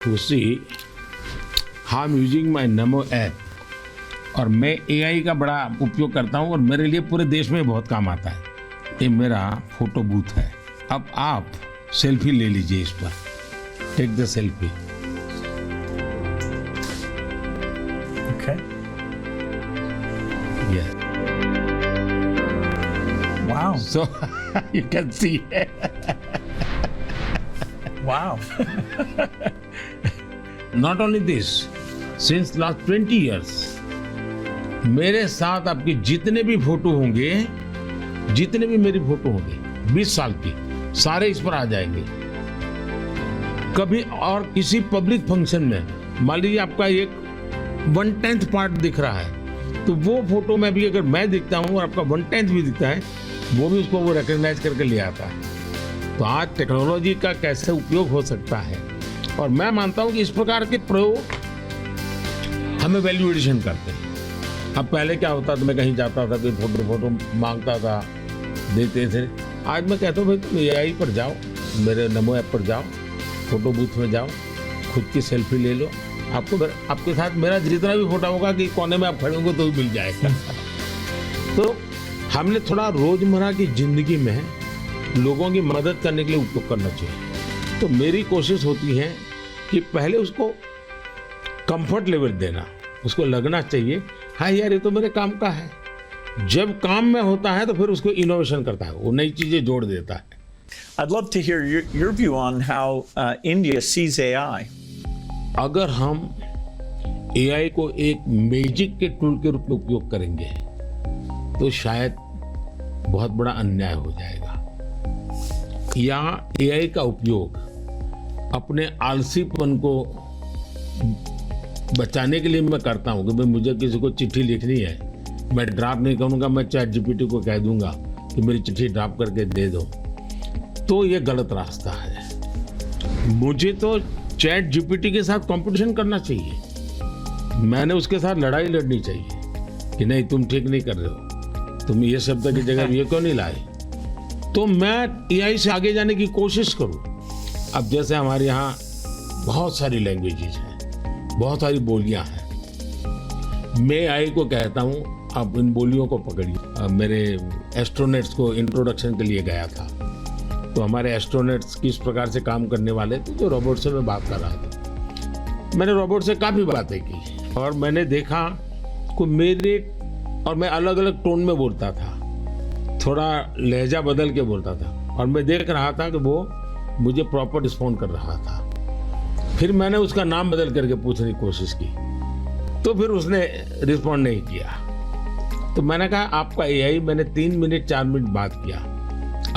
To see how I'm using my NaMo app और मैं AI का बड़ा उपयोग करता हूँ और मेरे लिए पूरे देश में बहुत काम आता है। ये मेरा फोटो बूथ है। अब आप सेल्फी ले लीजिए इस पर। Take the selfie. Okay. Yeah. Wow. So you can see. Wow. Not only this, since last 20 years, मेरे साथ आपके जितने भी फोटो होंगे, जितने भी मेरी फोटो होंगे 20 साल की, सारे इस पर आ जाएंगे। कभी और किसी पब्लिक फंक्शन में मान लीजिए आपका एक 1/10 पार्ट दिख रहा है, तो वो फोटो में भी अगर मैं दिखता हूँ और आपका 1/10 भी दिखता है, वो भी उसको वो रिकॉग्नाइज करके ले आता है। तो आज टेक्नोलॉजी का कैसे उपयोग हो सकता है, और मैं मानता हूँ कि इस प्रकार के प्रयोग हमें वैल्यू एडिशन करते हैं। अब पहले क्या होता था, मैं कहीं जाता था, कोई फोटो मांगता था, देते थे। आज मैं कहता हूँ भाई तुम एआई पर जाओ, मेरे नमो ऐप पर जाओ, फोटो बूथ में जाओ, खुद की सेल्फी ले लो, आपको आपके साथ मेरा जितना भी फोटो होगा कि कोने में आप खड़े होंगे तो भी मिल जाएगा। तो हमने थोड़ा रोजमर्रा की जिंदगी में लोगों की मदद करने के लिए उपयोग करना चाहिए। तो मेरी कोशिश होती है कि पहले उसको कंफर्ट लेवल देना, उसको लगना चाहिए हाँ यार ये तो मेरे काम का है। जब काम में होता है तो फिर उसको इनोवेशन करता है, वो नई चीजें जोड़ देता है। I'd love to hear your view on how India sees AI. अगर हम एआई को एक मैजिक के टूल के रूप में उपयोग करेंगे तो शायद बहुत बड़ा अन्याय हो जाएगा। या एआई का उपयोग अपने आलसीपन को बचाने के लिए मैं करता हूँ कि भाई मुझे किसी को चिट्ठी लिखनी है, मैं ड्राफ्ट नहीं करूँगा, मैं चैट जीपीटी को कह दूंगा कि मेरी चिट्ठी ड्राफ्ट करके दे दो, तो ये गलत रास्ता है। मुझे तो चैट जीपीटी के साथ कंपटीशन करना चाहिए, मैंने उसके साथ लड़ाई लड़नी चाहिए कि नहीं तुम ठीक नहीं कर रहे हो, तुम ये शब्द की जगह ये क्यों नहीं लाए, तो मैं एआई से आगे जाने की कोशिश करूं। अब जैसे हमारे यहाँ बहुत सारी लैंग्वेजेस हैं, बहुत सारी बोलियां हैं, मैं एआई को कहता हूं आप इन बोलियों को पकड़िए। मेरे एस्ट्रोनॉट्स को इंट्रोडक्शन के लिए गया था, तो हमारे एस्ट्रोनॉट्स किस प्रकार से काम करने वाले थे, जो रोबोट से मैं बात कर रहा था। मैंने रोबोट से काफ़ी बातें की और मैंने देखा कि मेरे और मैं अलग अलग टोन में बोलता था, थोड़ा लहजा बदल के बोलता था, और मैं देख रहा था कि वो मुझे प्रॉपर रिस्पॉन्ड कर रहा था। फिर मैंने उसका नाम बदल करके पूछने की कोशिश की, तो फिर उसने रिस्पॉन्ड नहीं किया। तो मैंने कहा आपका एआई, मैंने 3 मिनट 4 मिनट बात किया,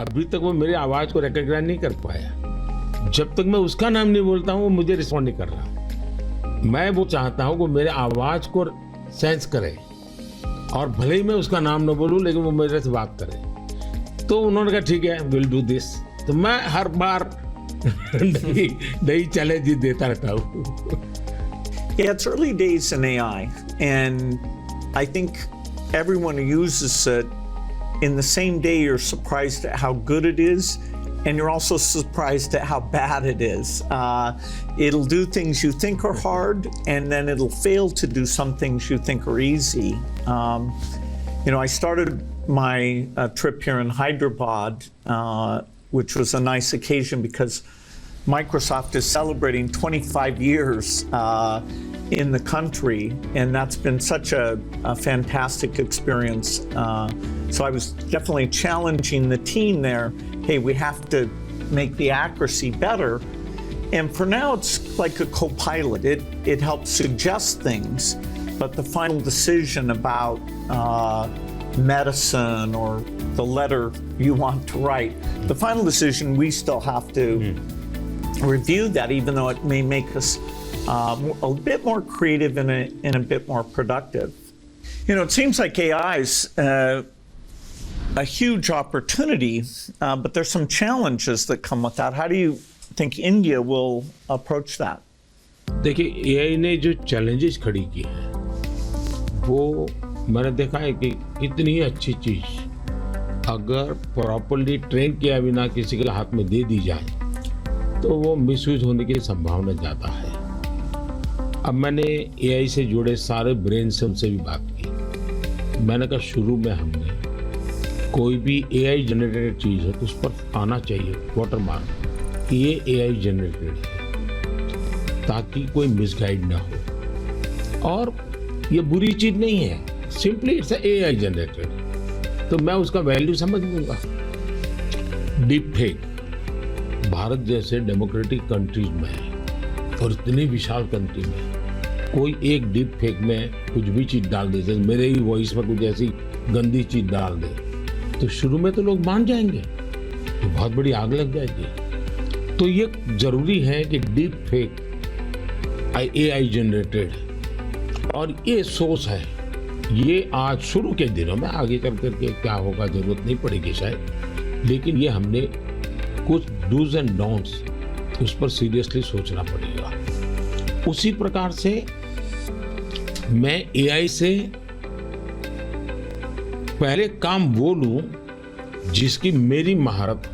अभी तक वो मेरी आवाज को रिकॉग्नाइज नहीं कर पाया। जब तक मैं उसका नाम नहीं बोलता हूँ वो मुझे रिस्पॉन्ड नहीं कर रहा। मैं वो चाहता हूँ कि मेरे आवाज को सेंस करे, और भले ही मैं उसका नाम न बोलूं लेकिन वो मेरे से बात करे। तो उन्होंने कहा ठीक है विल डू दिस। तो मैं हर बार नई चैलेंज देता रहता हूँ। Yeah, it's early days in AI, and I think everyone who uses it, in the same day you're surprised at how good it is, and you're also surprised at how bad it is. It'll do things you think are hard, and then it'll fail to do some things you think are easy. I started my trip here in Hyderabad, which was a nice occasion because Microsoft is celebrating 25 years in the country, and that's been such a fantastic experience. So I was definitely challenging the team there. Hey, we have to make the accuracy better. And for now, it's like a co-pilot. It helps suggest things, but the final decision about medicine or the letter you want to write, the final decision, we still have to review that, even though it may make us a bit more creative and a bit more productive. It seems like AI is a huge opportunity, but there's some challenges that come with that. How do you think India will approach that? देखिए AI ने जो challenges खड़ी की है वो मैंने देखा है कि कितनी अच्छी चीज अगर प्रॉपर्ली ट्रेन किया बिना किसी के हाथ में दे दी जाए तो वो मिसयूज होने की संभावना ज़्यादा है। अब मैंने एआई से जुड़े सारे ब्रेन से उनसे भी बात की। मैंने कहा शुरू में हमने कोई भी एआई जनरेटेड चीज़ है तो उस पर आना चाहिए वाटरमार्क, ये एआई जनरेटेड है, ताकि कोई मिसगाइड ना हो। और ये बुरी चीज़ नहीं है, सिंपली इट्स एआई जनरेटेड, तो मैं उसका वैल्यू समझ लूँगा। डीप फेक भारत जैसे डेमोक्रेटिक कंट्रीज में है और इतनी विशाल कंट्री में कोई एक डीप फेक में कुछ भी चीज़ डाल दे, जैसे मेरे ही वॉइस में कुछ ऐसी गंदी चीज़ डाल दे, तो शुरू में तो लोग मान जाएंगे, तो बहुत बड़ी आग लग जाएगी। तो ये जरूरी है कि डीप फेक एआई जनरेटेड और ये सोच है, ये आज शुरू के दिनों में, आगे चल करके क्या होगा जरूरत नहीं पड़ेगी शायद, लेकिन ये हमने कुछ डूज एंड डोंट्स उस पर सीरियसली सोचना पड़ेगा। उसी प्रकार से मैं एआई से पहले काम वो लूं जिसकी मेरी महारत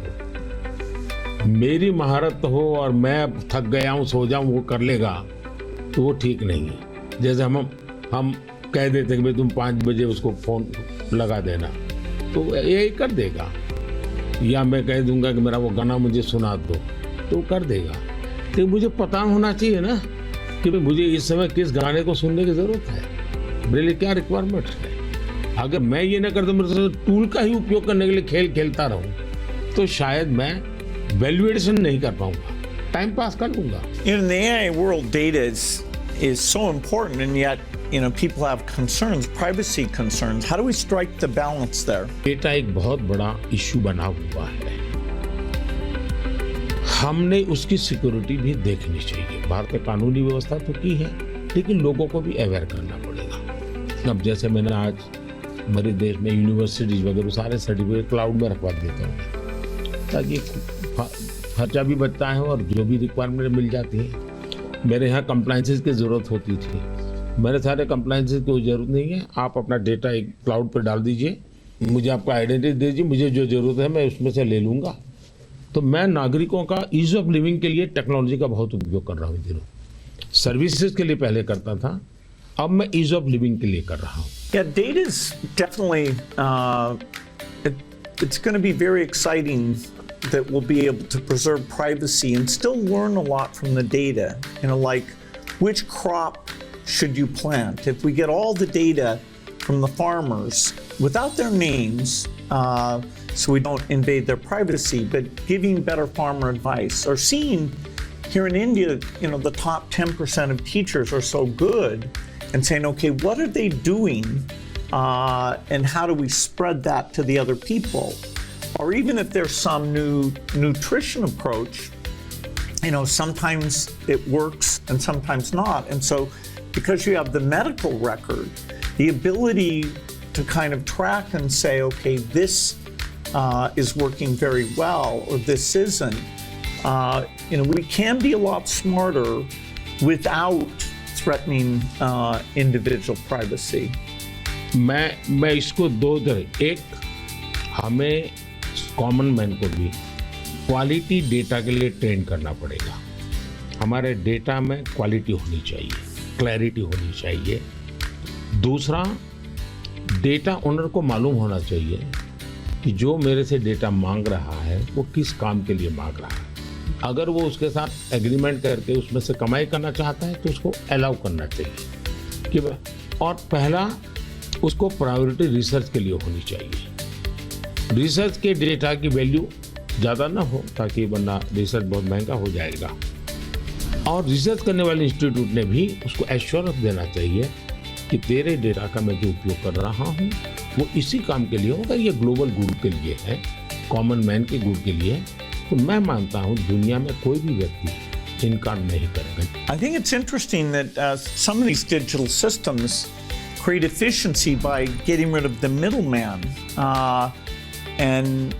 हो और मैं थक गया हूं सो जाऊं वो कर लेगा, तो वो ठीक नहीं है। जैसे हम कह देते कि भाई तुम 5 बजे उसको फोन लगा देना, तो एआई कर देगा, या मैं कह दूंगा कि मेरा वो गाना मुझे सुना दो, तो वो कर देगा। तो मुझे पता होना चाहिए ना कि भाई मुझे इस समय किस गाने को सुनने की जरूरत है, मेरे लिए क्या रिक्वायरमेंट है। अगर मैं ये ना कर दूं, मेरे टूल का ही उपयोग करने के लिए खेल खेलता रहूं, तो शायद मैं वैल्यूएशन नहीं कर पाऊंगा, टाइम पास कर लूंगा। In the AI world, data is so important, and yet, people have concerns, privacy concerns. How do we strike the balance there? Data एक बहुत बड़ा इश्यू बना हुआ है, हमने उसकी सिक्योरिटी भी देखनी चाहिए। भारत में कानूनी व्यवस्था तो की है, लेकिन लोगों को भी अवेयर करना पड़ेगा। अब जैसे मैंने आज हमारे देश में यूनिवर्सिटीज वगैरह सारे सर्टिफिकेट क्लाउड में रखवा देता हूँ, ताकि खर्चा भी बचता है और जो भी रिक्वायरमेंट मिल जाती है। मेरे यहाँ कंप्लाइंसेस की ज़रूरत होती थी, मेरे सारे कंप्लाइंसेस की कोई ज़रूरत नहीं है, आप अपना डेटा एक क्लाउड पर डाल दीजिए, मुझे आपका आइडेंटिटी दीजिए, मुझे जो ज़रूरत है मैं उसमें से ले लूँगा। तो मैं नागरिकों का ईज ऑफ लिविंग के लिए टेक्नोलॉजी का बहुत उपयोग कर रहा हूँ। दिनों सर्विसेज के लिए पहले करता था, अब मैं ईज ऑफ लिविंग के लिए कर रहा हूँ। Yeah, data is definitely, it's going to be very exciting that we'll be able to preserve privacy and still learn a lot from the data. Like which crop should you plant? If we get all the data from the farmers without their names, so we don't invade their privacy, but giving better farmer advice, or seeing here in India, the top 10% of teachers are so good, and saying, okay, what are they doing, and how do we spread that to the other people? Or even if there's some new nutrition approach, sometimes it works and sometimes not. And so because you have the medical record, the ability to kind of track and say, okay, this is working very well, or this isn't, we can be a lot smarter without threatening individual privacy. मैं इसको दो तरह, एक हमें common man को भी quality data के लिए ट्रेन करना पड़ेगा। हमारे डेटा में क्वालिटी होनी चाहिए, क्लैरिटी होनी चाहिए। दूसरा, डेटा ओनर को मालूम होना चाहिए कि जो मेरे से डेटा मांग रहा है वो किस काम के लिए मांग रहा है। अगर वो उसके साथ एग्रीमेंट करके उसमें से कमाई करना चाहता है तो उसको अलाउ करना चाहिए कि और पहला, उसको प्रायोरिटी रिसर्च के लिए होनी चाहिए। रिसर्च के डेटा की वैल्यू ज़्यादा ना हो, ताकि वरना रिसर्च बहुत महंगा हो जाएगा। और रिसर्च करने वाले इंस्टीट्यूट ने भी उसको एश्योरेंस देना चाहिए कि तेरे डेटा का मैं जो उपयोग कर रहा हूँ वो इसी काम के लिए होगा, ये ग्लोबल गुड के लिए है, कॉमन मैन के गुड के लिए। तो मैं मानता हूँ दुनिया में कोई भी व्यक्ति इनकार नहीं करेगा। I think it's interesting that some of these digital systems create efficiency by getting rid of the middleman, and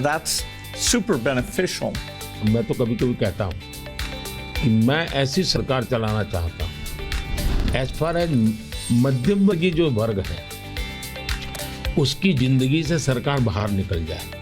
that's super beneficial. मैं तो कभी-कभी कहता हूँ कि मैं ऐसी सरकार चलाना चाहता हूँ, एज फार एज मध्यम वर्गीय जो वर्ग है उसकी जिंदगी से सरकार बाहर निकल जाए।